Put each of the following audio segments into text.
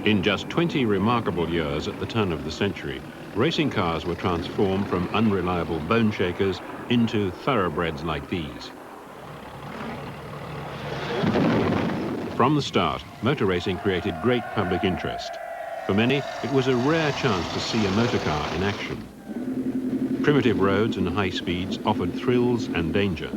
In just 20 remarkable years at the turn of the century, racing cars were transformed from unreliable bone shakers into thoroughbreds like these. From the start, motor racing created great public interest. For many, it was a rare chance to see a motor car in action. Primitive roads and high speeds offered thrills and danger.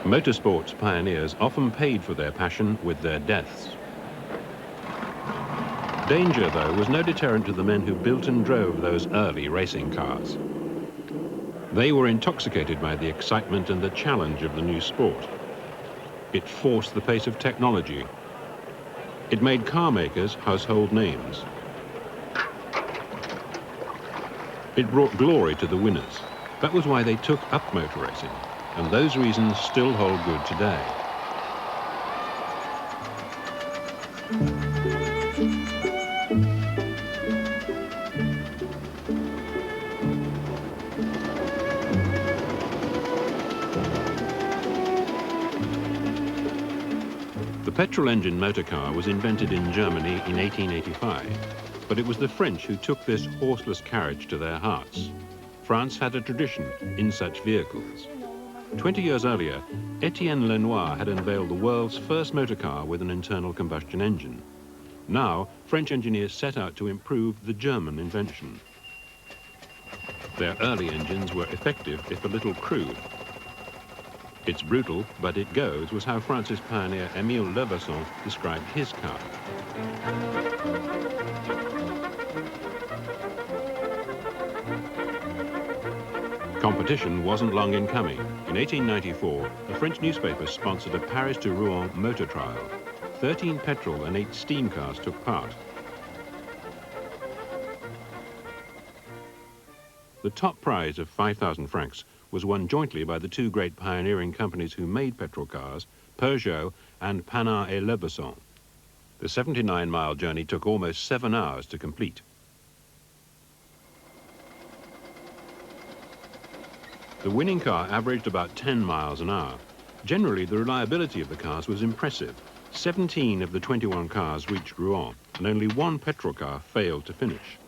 Motorsports pioneers often paid for their passion with their deaths. Danger, though, was no deterrent to the men who built and drove those early racing cars. They were intoxicated by the excitement and the challenge of the new sport. It forced the pace of technology. It made car makers household names. It brought glory to the winners. That was why they took up motor racing, and those reasons still hold good today. The petrol engine motor car was invented in Germany in 1885, but it was the French who took this horseless carriage to their hearts. France had a tradition in such vehicles. 20 years earlier, Etienne Lenoir had unveiled the world's first motor car with an internal combustion engine. Now, French engineers set out to improve the German invention. Their early engines were effective, if a little crude. It's brutal, but it goes, was how France's pioneer Émile Leverson described his car. Competition wasn't long in coming. In 1894, a French newspaper sponsored a Paris to Rouen motor trial. 13 petrol and 8 steam cars took part. The top prize of 5,000 francs was won jointly by the two great pioneering companies who made petrol cars, Peugeot and Panin et Leverson. The 79-mile journey took almost 7 hours to complete. The winning car averaged about 10 miles an hour. Generally, the reliability of the cars was impressive. 17 of the 21 cars reached Rouen, and only one petrol car failed to finish.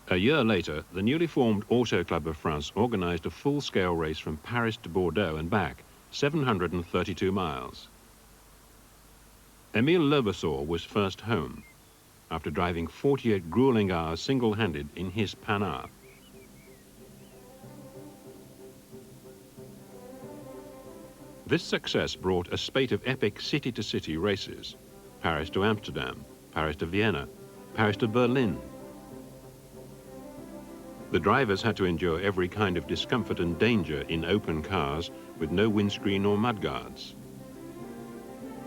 A year later, the newly formed Auto Club of France organized a full-scale race from Paris to Bordeaux and back, 732 miles. Émile Leverson was first home, after driving 48 grueling hours single-handed in his Panhard. This success brought a spate of epic city-to-city races. Paris to Amsterdam, Paris to Vienna, Paris to Berlin. The drivers had to endure every kind of discomfort and danger in open cars with no windscreen or mudguards.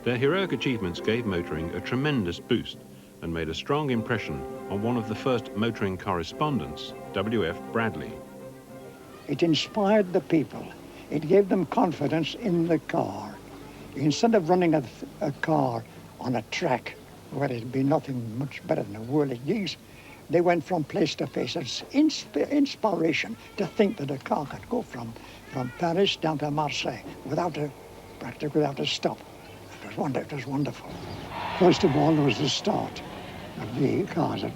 Their heroic achievements gave motoring a tremendous boost and made a strong impression on one of the first motoring correspondents, W.F. Bradley. It inspired the people. It gave them confidence in the car. Instead of running a car on a track where it'd be nothing much better than a whirling geese, they went from place to place. It's inspiration to think that a car could go from Paris down to Marseille practically without a stop. It was wonderful. First of all, there was the start of the cars at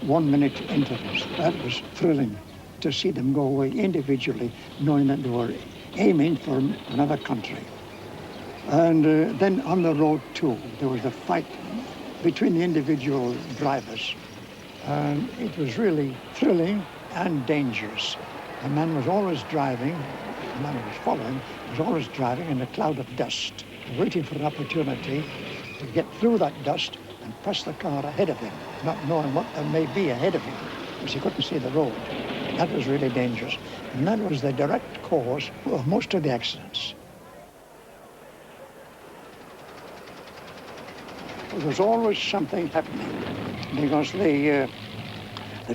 1 minute intervals. That was thrilling to see them go away individually, knowing that they were aiming for another country. And then on the road too, there was a fight between the individual drivers. And it was really thrilling and dangerous. The man was always driving, the man who was following was always driving in a cloud of dust, waiting for an opportunity to get through that dust and press the car ahead of him, not knowing what there may be ahead of him, because he couldn't see the road. That was really dangerous. And that was the direct cause of most of the accidents. There was always something happening, because the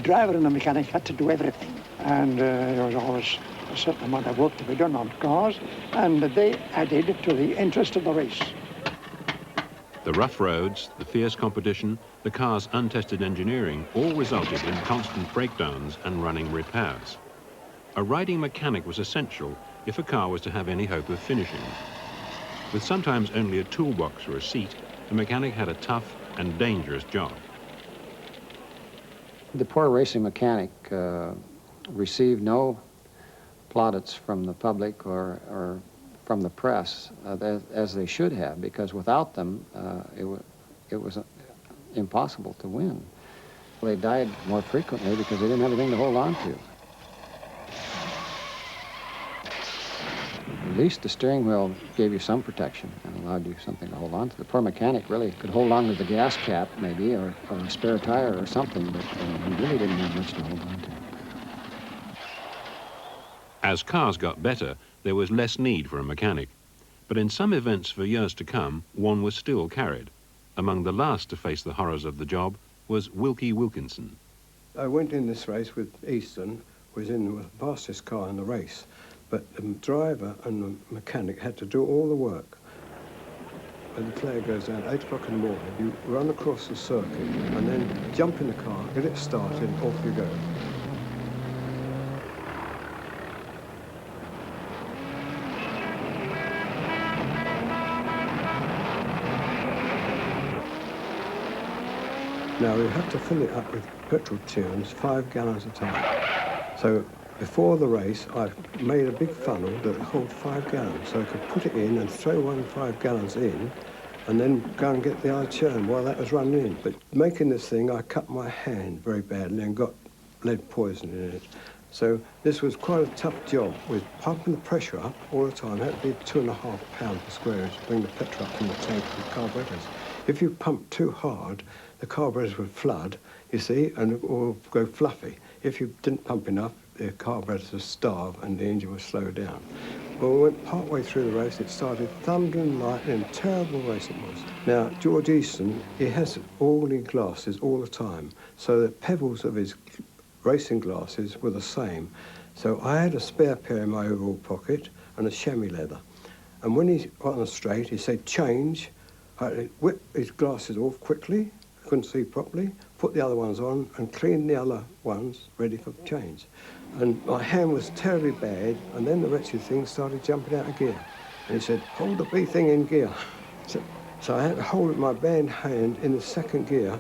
driver and the mechanic had to do everything. And there was always a certain amount of work to be done on cars, and they added to the interest of the race. The rough roads, the fierce competition, the car's untested engineering all resulted in constant breakdowns and running repairs. A riding mechanic was essential if a car was to have any hope of finishing. With sometimes only a toolbox or a seat, the mechanic had a tough and dangerous job. The poor racing mechanic received no plaudits from the public or from the press as they should have, because without them it was impossible to win. They died more frequently because they didn't have anything to hold on to. At least the steering wheel gave you some protection and allowed you something to hold on to. The poor mechanic really could hold on to the gas cap maybe, or a spare tire or something, but he really didn't have much to hold on to. As cars got better, there was less need for a mechanic. But in some events for years to come, one was still carried. Among the last to face the horrors of the job was Wilkie Wilkinson. I went in this race with Easton, was in the fastest car in the race, but the driver and the mechanic had to do all the work. When the flare goes down at 8 o'clock in the morning, you run across the circuit and then jump in the car, get it started, and off you go. Now we have to fill it up with petrol tunes, 5 gallons a time. So before the race, I made a big funnel that would hold 5 gallons, so I could put it in and throw 5 gallons in, and then go and get the other churn while that was running in. But making this thing, I cut my hand very badly and got lead poison in it. So this was quite a tough job with pumping the pressure up all the time. It had to be 2.5 pounds per square inch to bring the petrol up in the tank with carburetors. If you pumped too hard, the carburetors would flood, you see, and or go fluffy. If you didn't pump enough, the carburetors would starve and the engine would slow down. Well, we went part way through the race, it started thundering, lightning, and terrible race it was. Now, George Easton, he has all his glasses all the time, so the pebbles of his racing glasses were the same. So I had a spare pair in my overall pocket and a chamois leather. And when he got on the straight, he said, change. I whipped his glasses off quickly, couldn't see properly, put the other ones on and cleaned the other ones ready for change. And my hand was terribly bad, and then the wretched thing started jumping out of gear. And he said, hold the bee thing in gear. So I had to hold it with my bad hand in the second gear.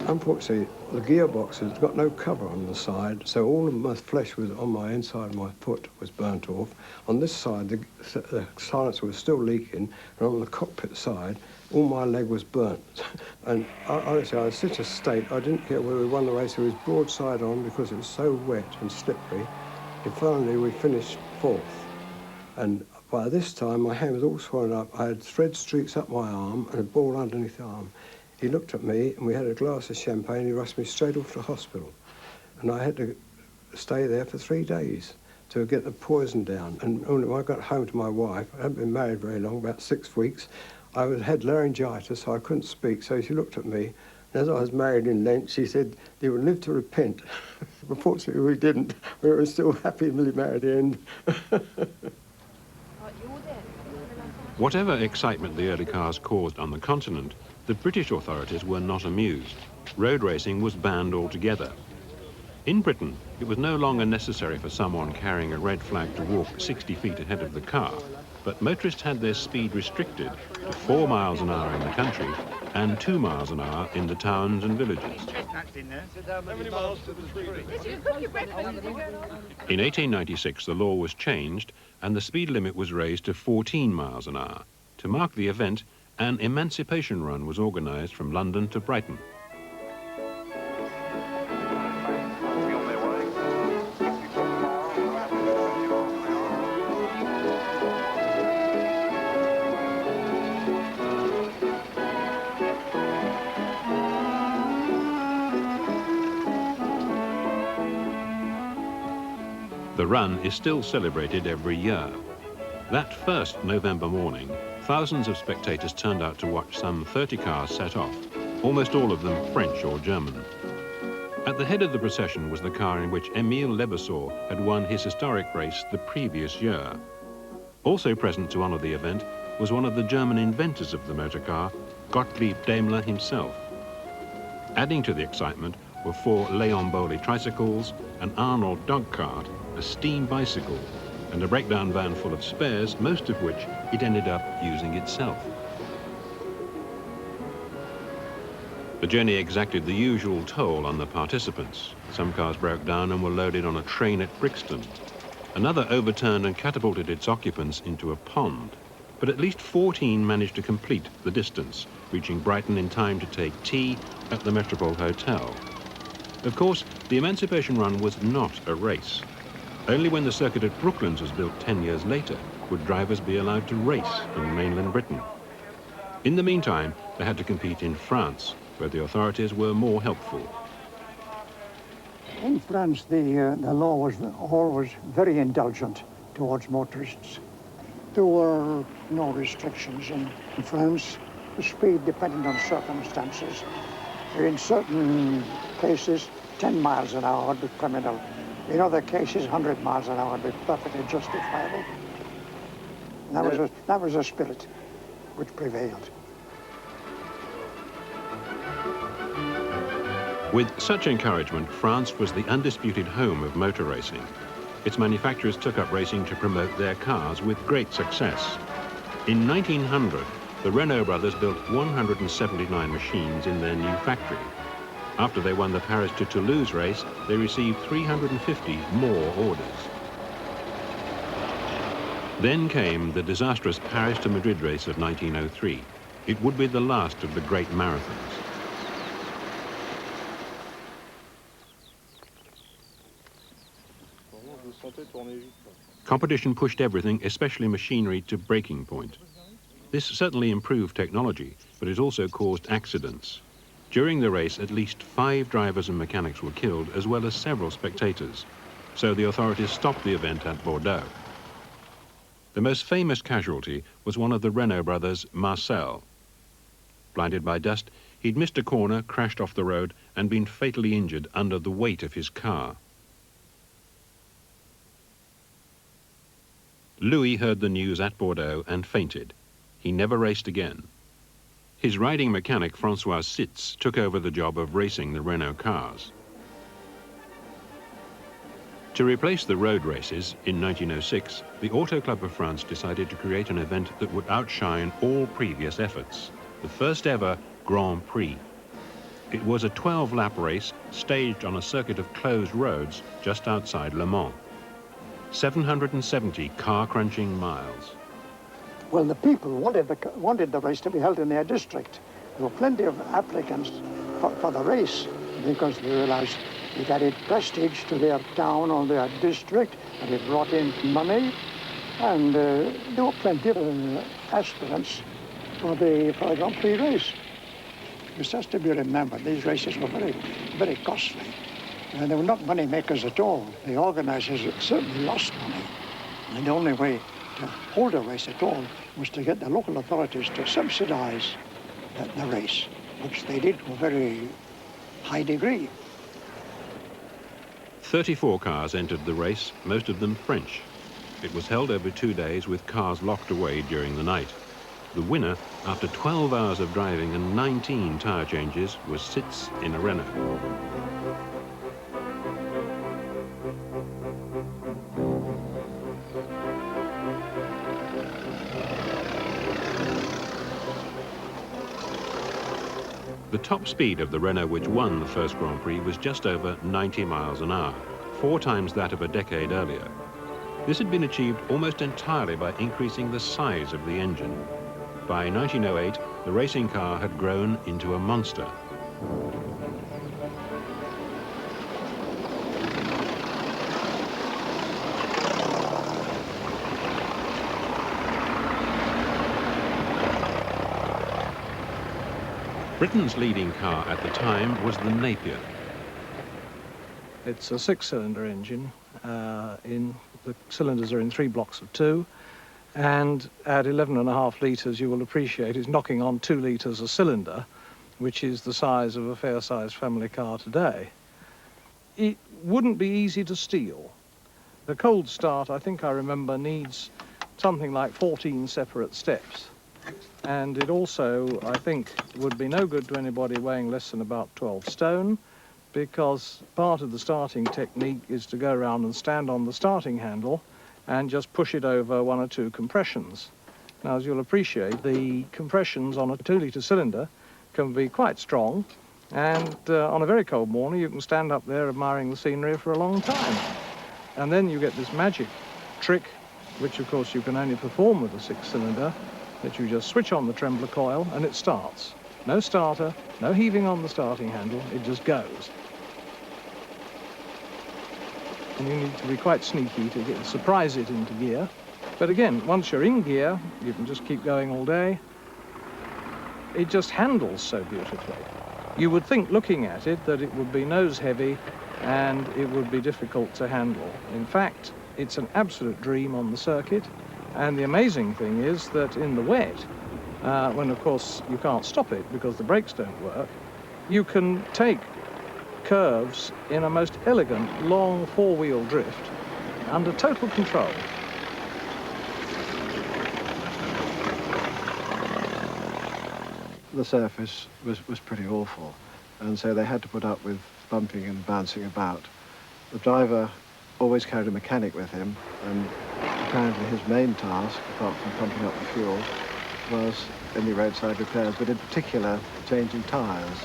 Unfortunately, the gearbox has got no cover on the side, so all of my flesh was on my inside of my foot was burnt off. On this side, the silencer was still leaking, and on the cockpit side, all my leg was burnt. And honestly, I was in such a state, I didn't care whether we won the race. It was broadside on because it was so wet and slippery. And finally, we finished 4th. And by this time, my hand was all swollen up. I had thread streaks up my arm and a ball underneath the arm. He looked at me, and we had a glass of champagne. He rushed me straight off to the hospital. And I had to stay there for 3 days to get the poison down. And when I got home to my wife, I hadn't been married very long, about 6 weeks, I had laryngitis, so I couldn't speak. So she looked at me, and as I was married in Lent, she said, you will live to repent. Unfortunately, we didn't. We were still happily married in the end. Whatever excitement the early cars caused on the continent, the British authorities were not amused. Road racing was banned altogether. In Britain, it was no longer necessary for someone carrying a red flag to walk 60 feet ahead of the car, but motorists had their speed restricted to 4 miles an hour in the country and 2 miles an hour in the towns and villages. In 1896, the law was changed and the speed limit was raised to 14 miles an hour. To mark the event, an emancipation run was organised from London to Brighton. The run is still celebrated every year. That first November morning, thousands of spectators turned out to watch some 30 cars set off, almost all of them French or German. At the head of the procession was the car in which Émile Levasseur had won his historic race the previous year. Also present to honour the event was one of the German inventors of the motor car, Gottlieb Daimler himself. Adding to the excitement were 4 Leon Bowley tricycles, an Arnold dog cart, a steam bicycle, and a breakdown van full of spares, most of which it ended up using itself. The journey exacted the usual toll on the participants. Some cars broke down and were loaded on a train at Brixton. Another overturned and catapulted its occupants into a pond. But at least 14 managed to complete the distance, reaching Brighton in time to take tea at the Metropole Hotel. Of course, the Emancipation Run was not a race. Only when the circuit at Brooklands was built 10 years later would drivers be allowed to race in mainland Britain. In the meantime, they had to compete in France, where the authorities were more helpful. In France, the law was always very indulgent towards motorists. There were no restrictions in France. The speed depended on circumstances. In certain cases, 10 miles an hour would be criminal. In other cases, 100 miles an hour would be perfectly justifiable. And that was a spirit which prevailed. With such encouragement, France was the undisputed home of motor racing. Its manufacturers took up racing to promote their cars with great success. In 1900, the Renault brothers built 179 machines in their new factory. After they won the Paris to Toulouse race, they received 350 more orders. Then came the disastrous Paris to Madrid race of 1903. It would be the last of the great marathons. Competition pushed everything, especially machinery, to breaking point. This certainly improved technology, but it also caused accidents. During the race, at least 5 drivers and mechanics were killed, as well as several spectators. So the authorities stopped the event at Bordeaux. The most famous casualty was one of the Renault brothers, Marcel. Blinded by dust, he'd missed a corner, crashed off the road, and been fatally injured under the weight of his car. Louis heard the news at Bordeaux and fainted. He never raced again. His riding mechanic, Francois Sitz, took over the job of racing the Renault cars. To replace the road races, in 1906, the Auto Club of France decided to create an event that would outshine all previous efforts, the first ever Grand Prix. It was a 12-lap race staged on a circuit of closed roads just outside Le Mans. 770 car-crunching miles. Well, the people wanted the race to be held in their district. There were plenty of applicants for the race because they realized it added prestige to their town or their district, and it brought in money, and there were plenty of aspirants for the Grand Prix race. It has to be remembered, these races were very, very costly. And they were not money makers at all. The organizers certainly lost money. And the only way to hold a race at all was to get the local authorities to subsidize the race, which they did to a very high degree. 34 cars entered the race, most of them French. It was held over 2 days with cars locked away during the night. The winner, after 12 hours of driving and 19 tire changes, was Sitz in a Renault. The top speed of the Renault which won the first Grand Prix was just over 90 miles an hour, 4 times that of a decade earlier. This had been achieved almost entirely by increasing the size of the engine. By 1908, the racing car had grown into a monster. Britain's leading car at the time was the Napier. It's a 6-cylinder engine. The cylinders are in 3 blocks of 2, and at 11.5 litres, you will appreciate, is knocking on 2 litres a cylinder, which is the size of a fair-sized family car today. It wouldn't be easy to steal. The cold start, I think I remember, needs something like 14 separate steps. And it also, I think, would be no good to anybody weighing less than about 12 stone, because part of the starting technique is to go around and stand on the starting handle and just push it over 1 or 2 compressions. Now, as you'll appreciate, the compressions on a 2-litre cylinder can be quite strong, and on a very cold morning you can stand up there admiring the scenery for a long time. And then you get this magic trick, which of course you can only perform with a 6-cylinder, that you just switch on the trembler coil and it starts. No starter, no heaving on the starting handle, it just goes. And you need to be quite sneaky to surprise it into gear. But again, once you're in gear, you can just keep going all day. It just handles so beautifully. You would think, looking at it, that it would be nose heavy and it would be difficult to handle. In fact, it's an absolute dream on the circuit. And the amazing thing is that in the wet, when of course you can't stop it because the brakes don't work, you can take curves in a most elegant, long 4-wheel drift under total control. The surface was pretty awful, and so they had to put up with bumping and bouncing about. The driver always carried a mechanic with him, and apparently his main task, apart from pumping up the fuel, was any roadside repairs, but in particular changing tyres,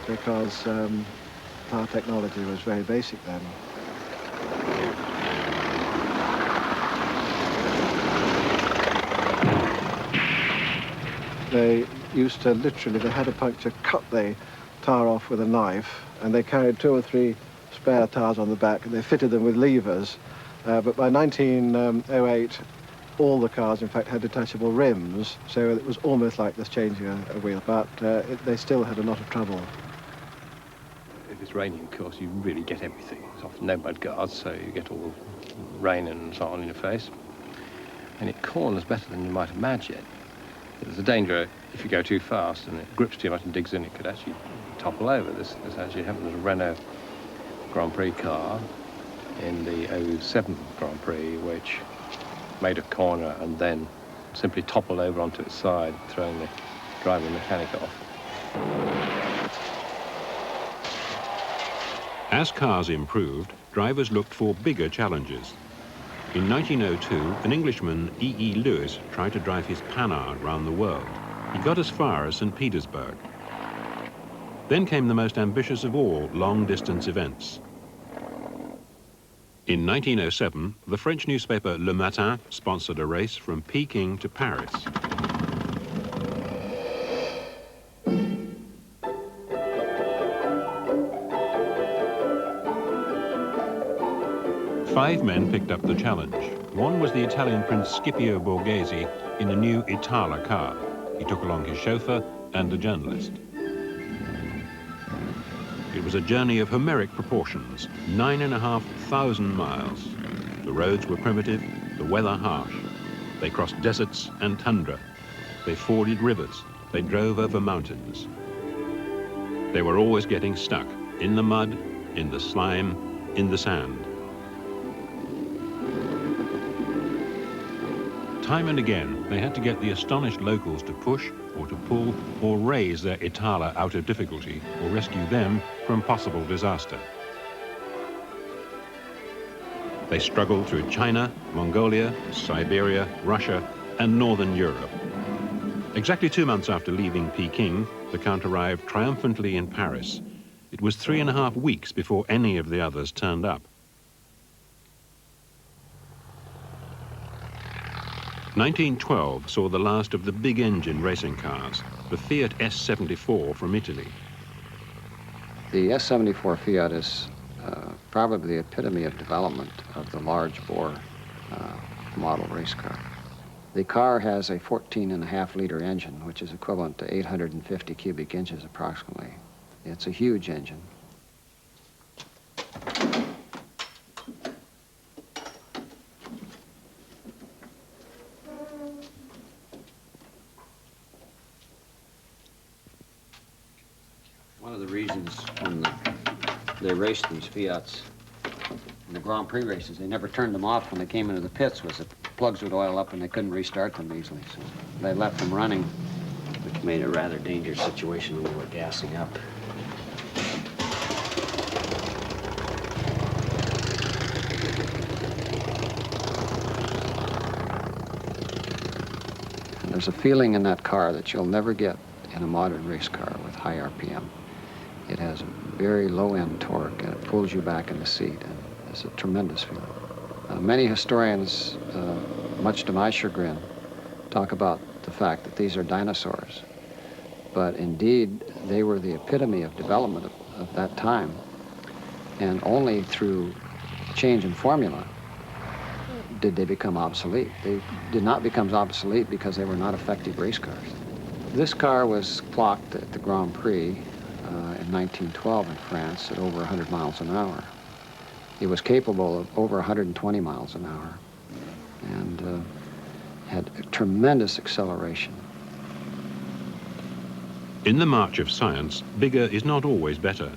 because tyre technology was very basic then. They used to literally, they had a puncture, cut the tyre off with a knife, and they carried 2 or 3 spare tyres on the back, and they fitted them with levers. But by 1908, all the cars, in fact, had detachable rims, so it was almost like just changing a wheel, but they still had a lot of trouble. If it's raining, of course, you really get everything. There's often no mud guards, so you get all the rain and so on in your face. And it corners better than you might imagine. There's a danger if you go too fast and it grips too much and digs in, it could actually topple over. This actually happened with a Renault Grand Prix car in the 07 Grand Prix, which made a corner and then simply toppled over onto its side, throwing the driver and mechanic off. As cars improved, drivers looked for bigger challenges. In 1902, an Englishman, E.E. Lewis, tried to drive his Panhard round the world. He got as far as St. Petersburg. Then came the most ambitious of all long-distance events. In 1907, the French newspaper Le Matin sponsored a race from Peking to Paris. Five men picked up the challenge. One was the Italian Prince Scipio Borghese in a new Itala car. He took along his chauffeur and a journalist. It was a journey of Homeric proportions, 9,500 miles. The roads were primitive, the weather harsh. They crossed deserts and tundra. They forded rivers. They drove over mountains. They were always getting stuck, in the mud, in the slime, in the sand. Time and again, they had to get the astonished locals to push or to pull or raise their Itala out of difficulty or rescue them from possible disaster. They struggled through China, Mongolia, Siberia, Russia, and Northern Europe. Exactly 2 months after leaving Peking, the Count arrived triumphantly in Paris. It was 3.5 weeks before any of the others turned up. 1912 saw the last of the big-engine racing cars, the Fiat S74 from Italy. The S74 Fiat is probably the epitome of development of the large-bore model race car. The car has a 14.5-liter engine, which is equivalent to 850 cubic inches approximately. It's a huge engine. One of the reasons when they raced these Fiats in the Grand Prix races, they never turned them off when they came into the pits, was that plugs would oil up and they couldn't restart them easily, so they left them running. Which made a rather dangerous situation when we were gassing up. And there's a feeling in that car that you'll never get in a modern race car with high RPM. It has a very low-end torque, and it pulls you back in the seat, and it's a tremendous feeling. Many historians, much to my chagrin, talk about the fact that these are dinosaurs. But indeed, they were the epitome of development of that time, and only through change in formula did they become obsolete. They did not become obsolete because they were not effective race cars. This car was clocked at the Grand Prix in 1912 in France at over 100 miles an hour. It was capable of over 120 miles an hour and had a tremendous acceleration. In the march of science, bigger is not always better.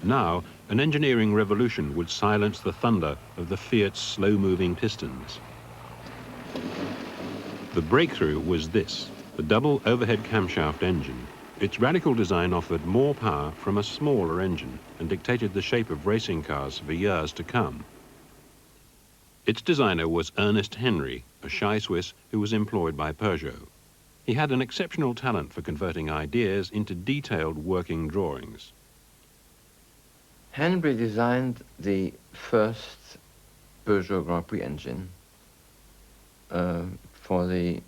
Now, an engineering revolution would silence the thunder of the Fiat's slow-moving pistons. The breakthrough was this, the double overhead camshaft engine. Its radical design offered more power from a smaller engine and dictated the shape of racing cars for years to come. Its designer was Ernest Henry, a shy Swiss who was employed by Peugeot. He had an exceptional talent for converting ideas into detailed working drawings. Henry designed the first Peugeot Grand Prix engine for the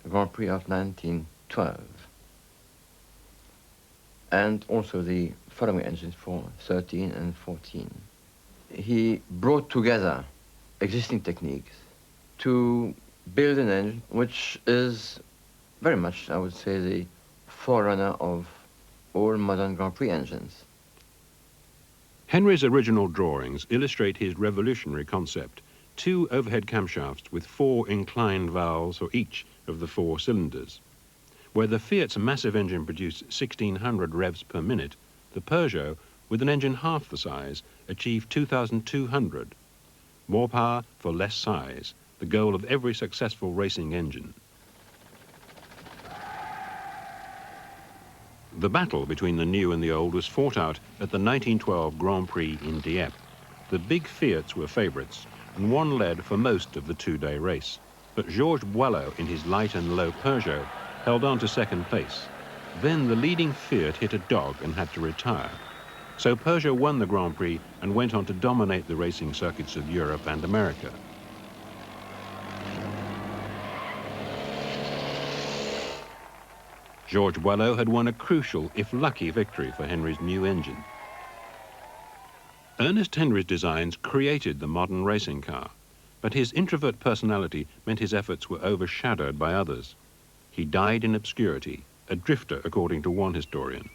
Grand Prix of 1912, and also the following engines for 13 and 14. He brought together existing techniques to build an engine which is very much, I would say, the forerunner of all modern Grand Prix engines. Henry's original drawings illustrate his revolutionary concept, 2 overhead camshafts with 4 inclined valves for each of the 4 cylinders. Where the Fiat's massive engine produced 1,600 revs per minute, the Peugeot, with an engine half the size, achieved 2,200. More power for less size, the goal of every successful racing engine. The battle between the new and the old was fought out at the 1912 Grand Prix in Dieppe. The big Fiats were favourites, and one led for most of the 2-day race. But Georges Boileau, in his light and low Peugeot, held on to second place. Then the leading Fiat hit a dog and had to retire. So Peugeot won the Grand Prix and went on to dominate the racing circuits of Europe and America. Georges Boileau had won a crucial, if lucky, victory for Henry's new engine. Ernest Henry's designs created the modern racing car, but his introvert personality meant his efforts were overshadowed by others. He died in obscurity, a drifter according to one historian.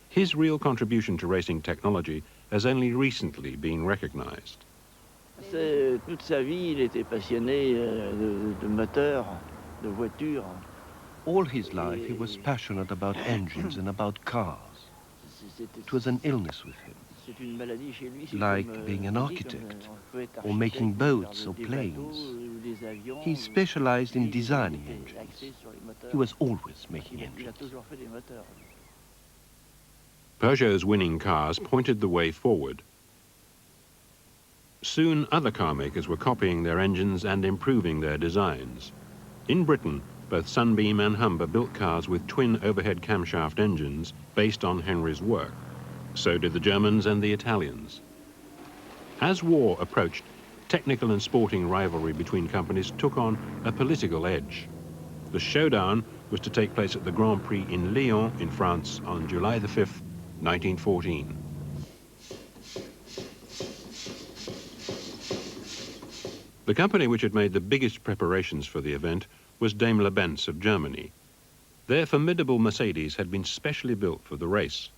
His real contribution to racing technology has only recently been recognized. Toute sa vie, il était passionné de moteurs, de voitures. All his life he was passionate about engines and about cars. It was an illness with him, like being an architect, or making boats or planes. He specialized in designing engines. He was always making engines. Peugeot's winning cars pointed the way forward. Soon other car makers were copying their engines and improving their designs. In Britain, both Sunbeam and Humber built cars with twin overhead camshaft engines based on Henry's work. So did the Germans and the Italians. As war approached, technical and sporting rivalry between companies took on a political edge. The showdown was to take place at the Grand Prix in Lyon in France on July the 5th, 1914. The company which had made the biggest preparations for the event was Daimler-Benz of Germany. Their formidable Mercedes had been specially built for the race.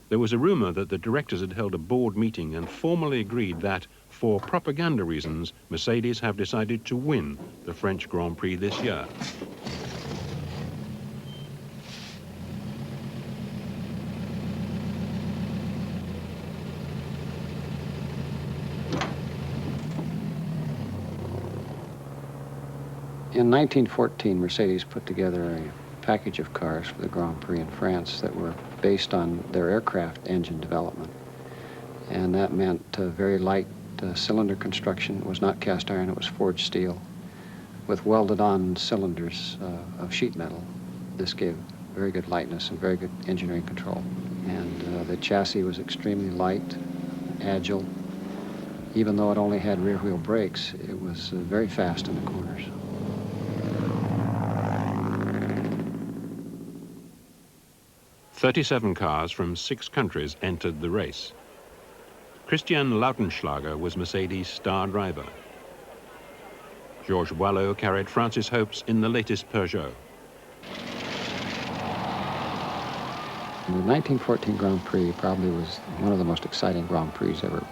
There was a rumor that the directors had held a board meeting and formally agreed that, for propaganda reasons, Mercedes have decided to win the French Grand Prix this year. In 1914, Mercedes put together a package of cars for the Grand Prix in France that were based on their aircraft engine development. And that meant very light cylinder construction. It was not cast iron, it was forged steel with welded-on cylinders of sheet metal. This gave very good lightness and very good engineering control. And the chassis was extremely light, agile. Even though it only had rear-wheel brakes, it was very fast in the corners. "37 cars from 6 countries entered the race. Christian Lautenschlager was Mercedes' star driver. Georges Boileau carried France's hopes in the latest Peugeot. The 1914 Grand Prix probably was one of the most exciting Grand Prix ever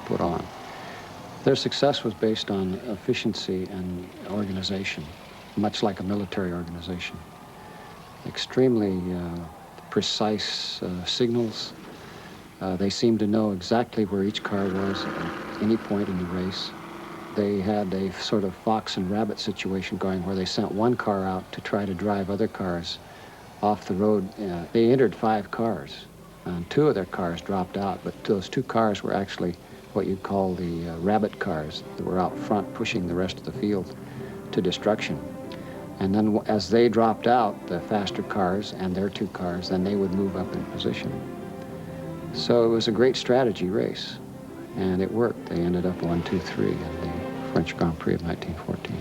put on. Their success was based on efficiency and organization, much like a military organization. Extremely precise signals. They seemed to know exactly where each car was at any point in the race. They had a sort of fox and rabbit situation going where they sent one car out to try to drive other cars off the road. They entered 5 cars, and 2 of their cars dropped out, but those 2 cars were actually what you'd call the rabbit cars that were out front pushing the rest of the field to destruction. And then as they dropped out, the faster cars and their 2 cars, then they would move up in position. So it was a great strategy race, and it worked. They ended up 1, 2, 3 in the French Grand Prix of 1914.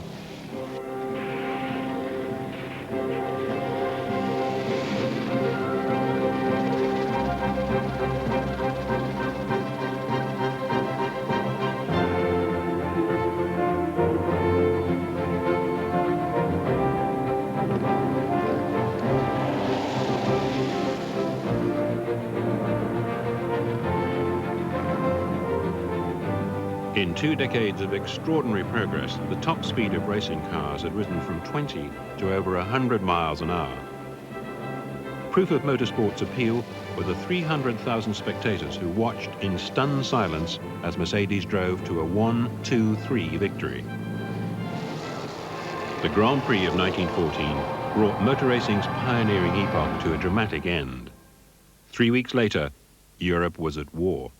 In 2 decades of extraordinary progress, the top speed of racing cars had risen from 20 to over 100 miles an hour. Proof of motorsport's appeal were the 300,000 spectators who watched in stunned silence as Mercedes drove to a 1-2-3 victory. The Grand Prix of 1914 brought motor racing's pioneering epoch to a dramatic end. 3 weeks later, Europe was at war.